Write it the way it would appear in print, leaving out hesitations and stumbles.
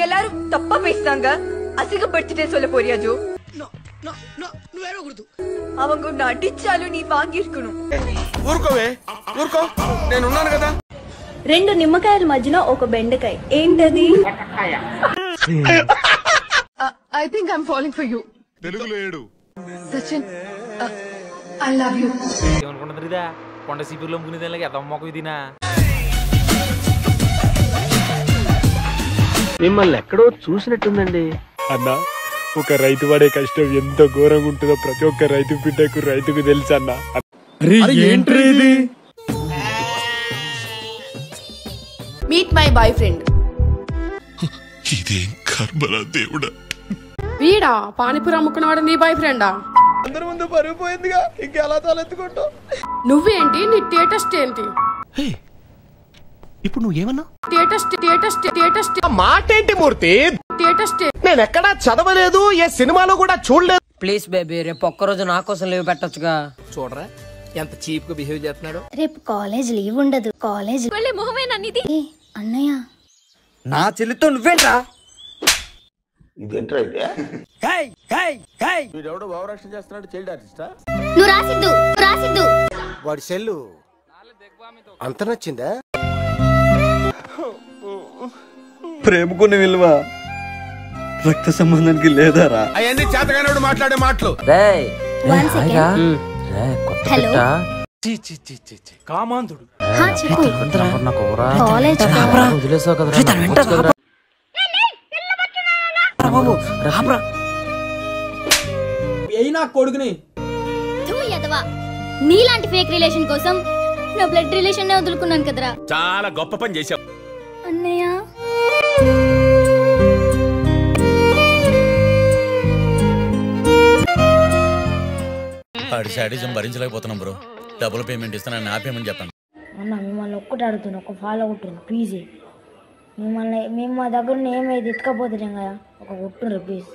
எல்லாரும் தப்பா பேசுறாங்க. அசிங்கப்படுத்திட்டே சொல்ல போறியா ஜோ? அவங்க உன்னை அடிச்சாலும் நீ வாங்கி இருக்கணும். ఊరుకోవే ఊరుకో, నేను ఉన్నాను కదా. రెండు నిమ్మకాయల మధ్యన ఒక బెండకాయ, ఏంటది? I think I'm falling for you. తెలుగులో ఏడు. Sachin, I love you. ఏమనుకుంటుందా కొండ సిపిలో మునిదేలాగా ఎదమ్మకు ఇదినా? మిమ్మల్ని ఎక్కడో చూసినట్టుందండి. అన్నా, ఒక రైతు పడే కష్టం ఎంత ఘోరంగా ఉంటుందో ప్రతి ఒక్క రైతు బిడ్డకు రైతుకు తెలుసు అన్న. Meet my boy friend. ఇదేం కర్మలా దేవుడా. వీడా పానీపూరి అమ్ముకున్నవాడు నీ బాయ్ ఫ్రెండా? అందరి ముందు పరుగు పోయిందిగా, ఇంకెలా తలెత్తుకుంటావు? నువ్వేంటి? నీ స్టేటస్ ఏంటి? ఇప్పుడు నువ్వు ఏమన్నా? స్టేటస్ మాట ఏంటి మూర్తి? స్టేటస్ నేను ఎక్కడా చదవలేదు, ఏ సినిమాలో కూడా చూడలేదు. ప్లీజ్ బేబీ, రేపు ఒక్కరోజు నా కోసం లీవ్ పెట్టొచ్చుగా. చూడరా ఎంత చీప్ గా బిహేవ్ చేస్తున్నాడు. రేపు కాలేజ్ లీవ్ ఉండదు. కాలేజ్ మొహమేనా నీది? అన్నయ్య, నా చెల్లితో నువ్వేంట్రా? వీడెవడో భావరక్షణ చేస్తున్నాడు, చైల్డ్ ఆర్టిస్టా? నువ్వు రాసిద్దు. వాడి సెల్లు అంత నచ్చిందా? ప్రేమకునే విలువ రక్త సంబంధానికి లేదారా? అవన్నీ చేతగానోడు మాట్లాడే మాటలు. హలో, కామాంధుడు చెప్పు. కాలేజ్ వదిలేసావు కదరా. కొడుకుని నీలాంటి ఫేక్ రిలేషన్ కోసం నా బ్లడ్ రిలేషన్ వదులుకున్నాను కదరా. చాలా గొప్ప పని చేశావు అన్నయ్య. వాడి శాడిజం భరించలేకపోతున్నాం బ్రో. డబుల్ పేమెంట్ ఇస్తానని ఆపేయమని చెప్పండి. అన్న మిమ్మల్ని ఒక్కటి అడుగుతున్నా, ఒక ఫాలో కొట్టుండ్రు ప్లీజ్. మేము మా దగ్గర ఏమైతే ఎత్తుకపోతున్నాం కదా, ఒక కొట్టుండ్రు ప్లీజ్.